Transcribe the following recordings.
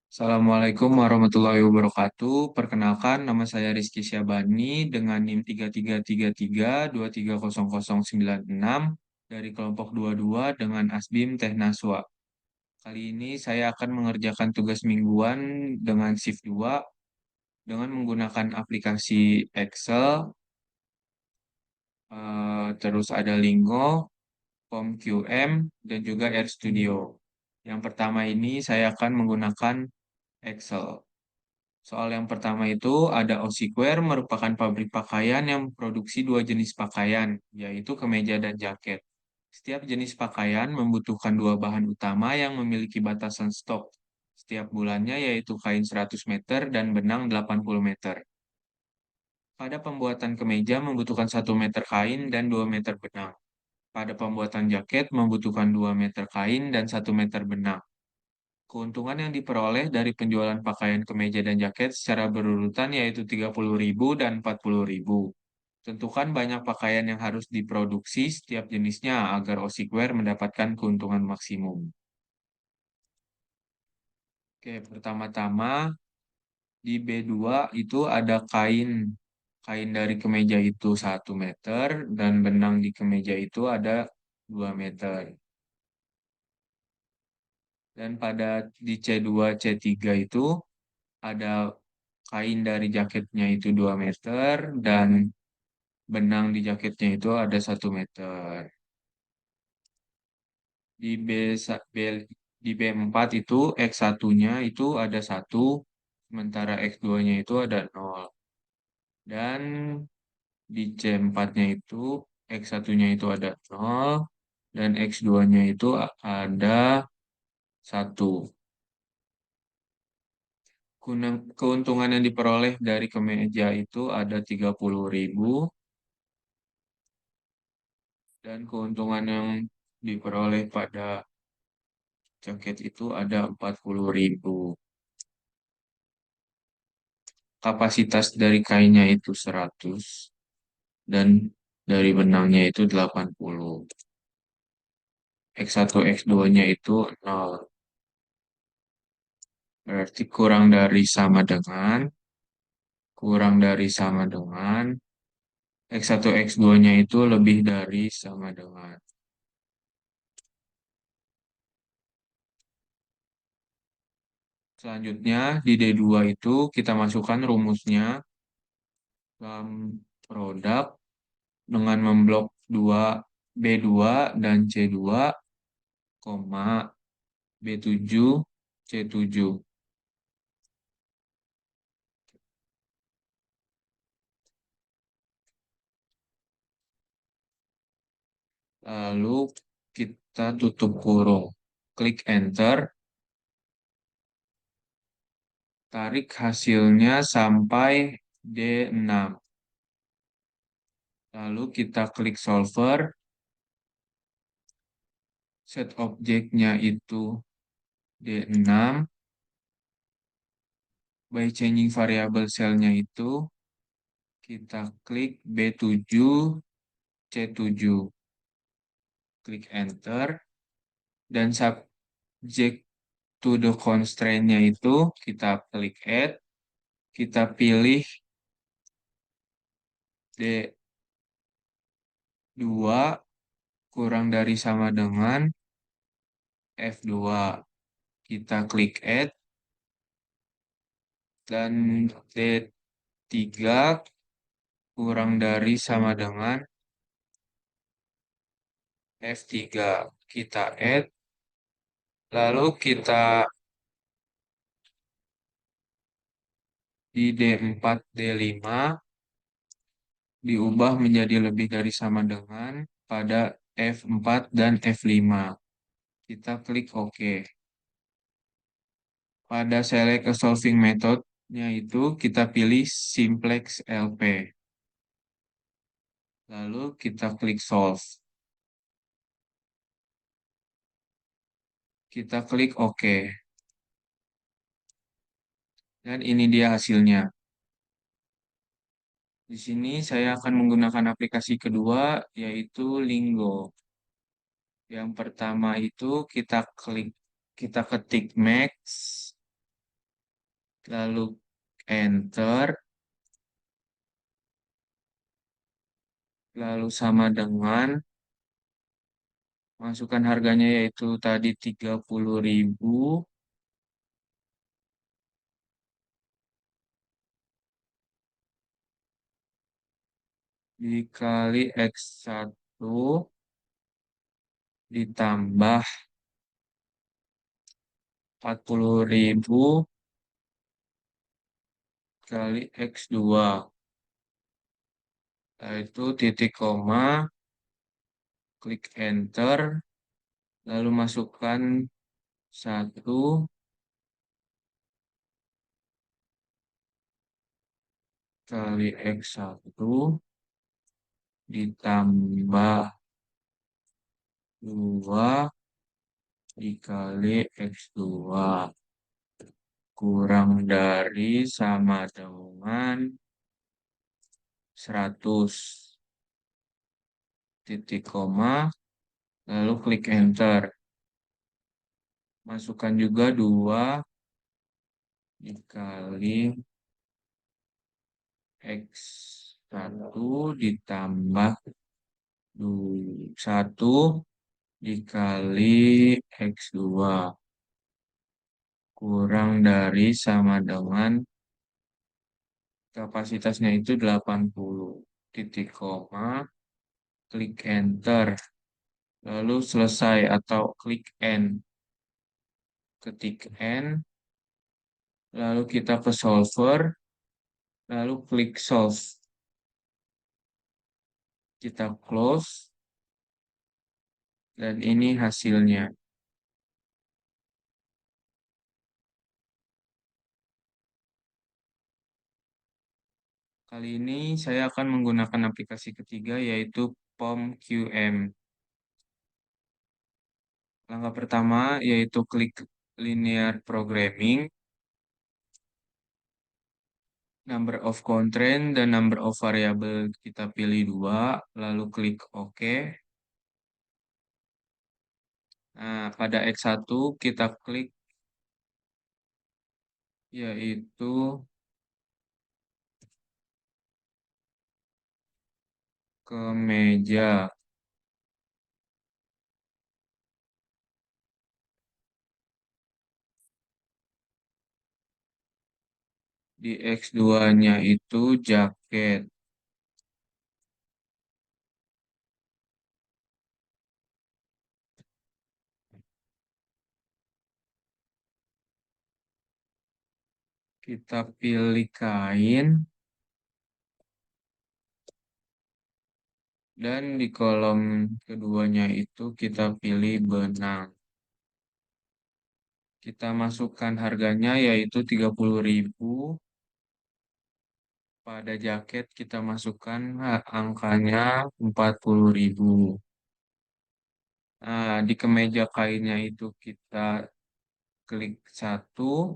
Assalamualaikum warahmatullahi wabarakatuh. Perkenalkan, nama saya Rizky Syabani dengan NIM 3333230096 dari kelompok 22 dengan Asbim Tehnaswa. Kali ini saya akan mengerjakan tugas mingguan dengan shift 2 dengan menggunakan aplikasi Excel, terus ada Lingo, PomQM, dan juga RStudio. Yang pertama ini saya akan menggunakan Excel. Soal yang pertama itu ada Osiquare merupakan pabrik pakaian yang memproduksi dua jenis pakaian, yaitu kemeja dan jaket. Setiap jenis pakaian membutuhkan dua bahan utama yang memiliki batasan stok setiap bulannya, yaitu kain 100 meter dan benang 80 meter. Pada pembuatan kemeja membutuhkan 1 meter kain dan 2 meter benang. Pada pembuatan jaket membutuhkan 2 meter kain dan 1 meter benang. Keuntungan yang diperoleh dari penjualan pakaian kemeja dan jaket secara berurutan yaitu 30.000 dan 40.000. Tentukan banyak pakaian yang harus diproduksi setiap jenisnya agar Osikwear mendapatkan keuntungan maksimum. Oke, pertama-tama di B2 itu ada kain. Kain dari kemeja itu 1 meter dan benang di kemeja itu ada 2 meter. Dan pada di C2, C3 itu ada kain dari jaketnya itu 2 meter dan benang di jaketnya itu ada 1 meter. Di di B4 itu X1-nya itu ada 1, sementara X2-nya itu ada 0. Dan di C4-nya itu X1-nya itu ada 0 dan X2-nya itu ada 1. Keuntungan yang diperoleh dari kemeja itu ada 30.000 dan keuntungan yang diperoleh pada jaket itu ada 40.000. Kapasitas dari kainnya itu 100 dan dari benangnya itu 80. X1, X2-nya itu 0. Berarti kurang dari sama dengan X1, X2-nya itu lebih dari sama dengan. Selanjutnya di D2 itu kita masukkan rumusnya dalam produk dengan memblok 2 B2 dan C2, koma B7 C7. Lalu kita tutup kurung. Klik enter, tarik hasilnya sampai D6. Lalu kita klik solver, set objeknya itu D6. By changing variable cell-nya itu kita klik B7 C7. Klik enter dan subject to the constraint-nya itu kita klik add, kita pilih D2 kurang dari sama dengan F2. Kita klik add dan D3 kurang dari sama dengan F3. Kita add, lalu kita di D4, D5 diubah menjadi lebih dari sama dengan pada F4 dan F5. Kita klik OK. Pada select a solving method-nya itu kita pilih simplex LP. Lalu kita klik solve. Kita klik OK. Dan ini dia hasilnya. Di sini saya akan menggunakan aplikasi kedua, yaitu Lingo. Yang pertama itu kita ketik Max, lalu enter, lalu sama dengan masukkan harganya yaitu tadi 30.000 dikali X1 ditambah 40.000 kali X2. Nah, itu titik koma, klik enter, lalu masukkan 1 kali X1 ditambah 2 dikali X2 kurang dari sama dengan 100. Titik koma, lalu klik enter. Masukkan juga 2 dikali X1 ditambah 1 dikali X2 kurang dari sama dengan kapasitasnya itu 80. Titik koma, klik enter, lalu selesai atau klik N. Ketik N, lalu kita ke solver, lalu klik solve. Kita close, dan ini hasilnya. Kali ini saya akan menggunakan aplikasi ketiga yaitu POM-QM. Langkah pertama yaitu klik linear programming, number of constraint dan number of variable kita pilih 2, lalu klik OK. Nah, pada X1 kita klik yaitu ke meja. Di X2-nya itu jaket. Kita pilih kain. Dan di kolom keduanya itu kita pilih benang. Kita masukkan harganya yaitu 30.000. Pada jaket kita masukkan angkanya 40.000. Nah, di kemeja kainnya itu kita klik 1.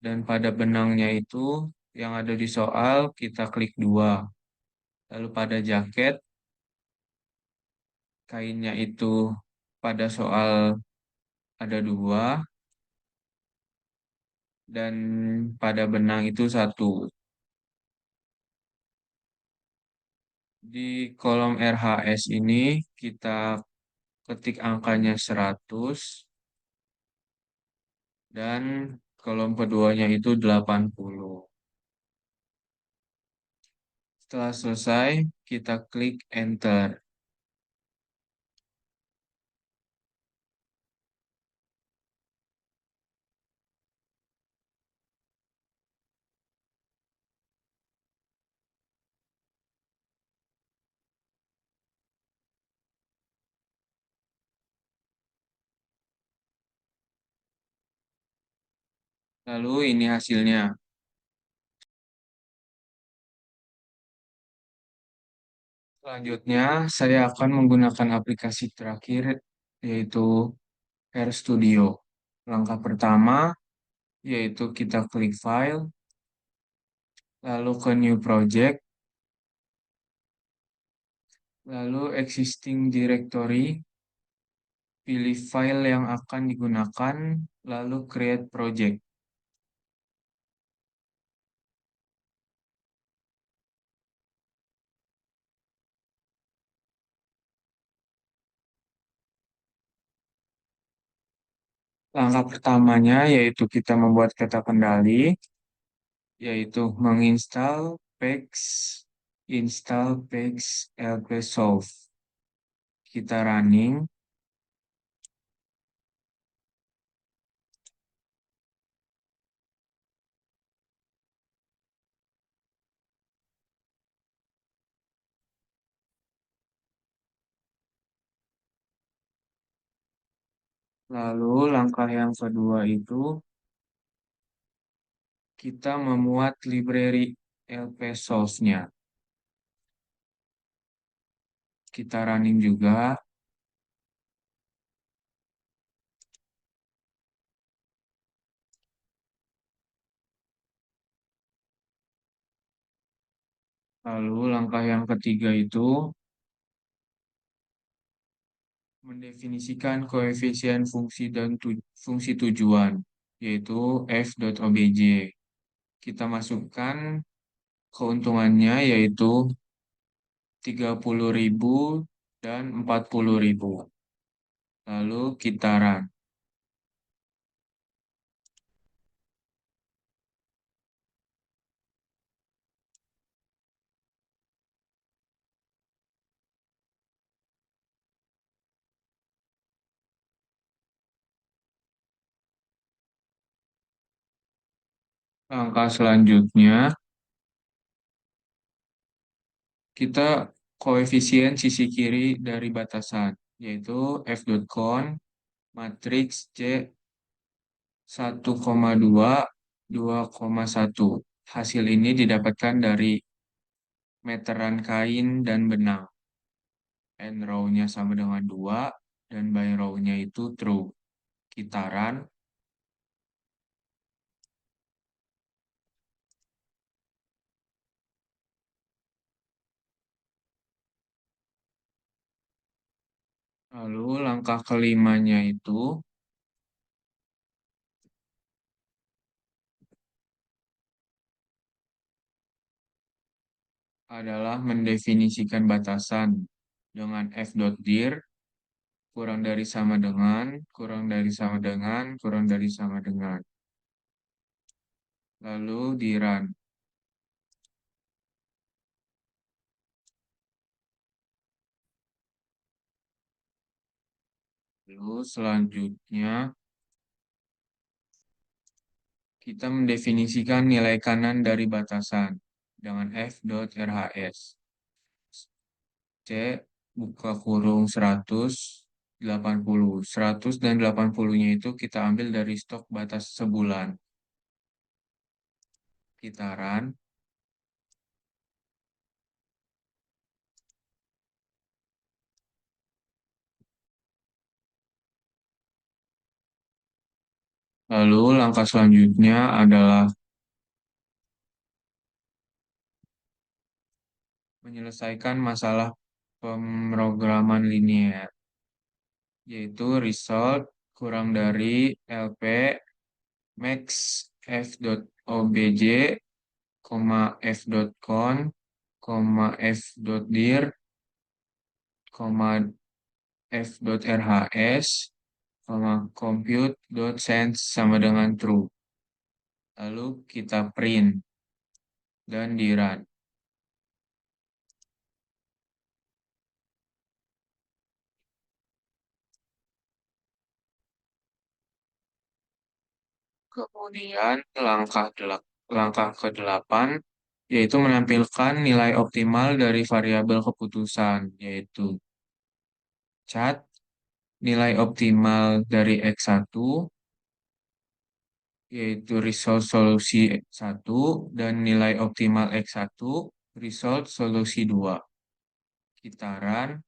Dan pada benangnya itu yang ada di soal kita klik 2. Lalu pada jaket kainnya itu pada soal ada 2. Dan pada benang itu 1. Di kolom RHS ini kita ketik angkanya 100 dan kolom keduanya itu 80. Setelah selesai, kita klik enter. Lalu ini hasilnya. Selanjutnya, saya akan menggunakan aplikasi terakhir yaitu RStudio. Langkah pertama yaitu kita klik file, lalu ke new project, lalu existing directory, pilih file yang akan digunakan, lalu create project. Langkah pertamanya yaitu kita membuat kata kendali, yaitu install Pix LPsolve. Kita running, lalu langkah yang kedua itu kita memuat library LPsolve-nya. Kita running juga, lalu langkah yang ketiga itu mendefinisikan koefisien fungsi dan fungsi tujuan, yaitu f.obj. Kita masukkan keuntungannya yaitu 30.000 dan 40.000. Lalu kita run. Langkah selanjutnya, kita koefisien sisi kiri dari batasan, yaitu f.con matriks C 1,2, 2,1. Hasil ini didapatkan dari meteran kain dan benang. N row-nya sama dengan 2, dan by row-nya itu true. Kita run. Lalu langkah kelimanya itu adalah mendefinisikan batasan dengan f.dir kurang dari sama dengan, kurang dari sama dengan, kurang dari sama dengan. Lalu di run. Lalu selanjutnya kita mendefinisikan nilai kanan dari batasan dengan f.rhs. C buka kurung 180. 100 dan 80-nya itu kita ambil dari stok batas sebulan. Kita run. Lalu langkah selanjutnya adalah menyelesaikan masalah pemrograman linear, yaitu result kurang dari LP max f.obj, f.con, f.dir, f.rhs, compute.sense sama dengan true. Lalu kita print dan di run. Kemudian langkah ke-8 yaitu menampilkan nilai optimal dari variabel keputusan, yaitu cat, nilai optimal dari X1, yaitu result solusi X1, dan nilai optimal X1, result solusi 2. Kita run.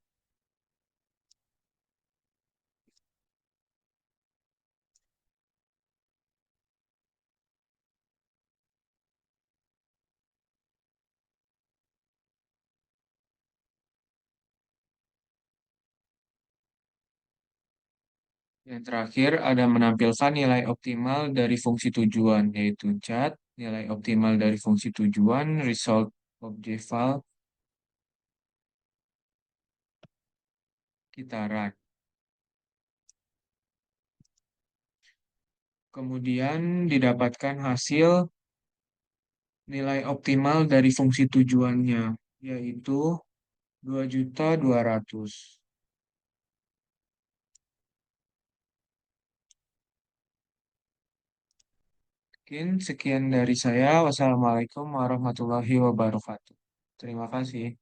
Yang terakhir ada menampilkan nilai optimal dari fungsi tujuan, yaitu cat, nilai optimal dari fungsi tujuan, result object file. Kita run. Kemudian didapatkan hasil nilai optimal dari fungsi tujuannya, yaitu 2.200.000. Mungkin sekian dari saya. Wassalamualaikum warahmatullahi wabarakatuh. Terima kasih.